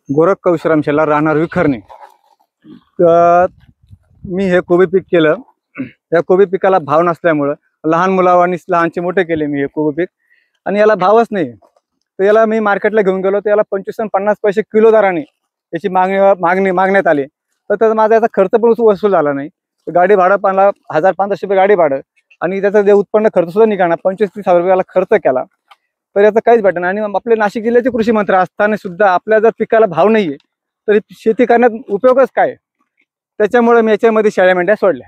गोरख विश्रामशाला राहणार विखरणे। तर मी हे कोबी पीक केलं। या कोबी पिकाला भाव नसल्यामुळं लहान मुलांनी लहानचे मोठे केले मी हे कोबी पीक, आणि याला भावच नाही। तर याला मी मार्केटला घेऊन गेलो तर याला 25 आणि 50 पैसे किलो दराने याची मागण्यात आली। तर त्याचा माझा याचा खर्च पण वसूल झाला नाही। गाडी भाडं 1500 रुपये गाडी भाडं, आणि त्याचं जे उत्पन्न खर्च सुद्धा निघाला 25-30 हजार रुपयाला खर्च केला, तर याचं काहीच भेटणार। आणि आपले नाशिक जिल्ह्याचे कृषी मंत्री असताना सुद्धा आपल्या जर पिकाला भाव नाहीये तरी शेती करण्यात उपयोगच काय? त्याच्यामुळे मी याच्यामध्ये शेळ्या मेंढ्या सोडल्या।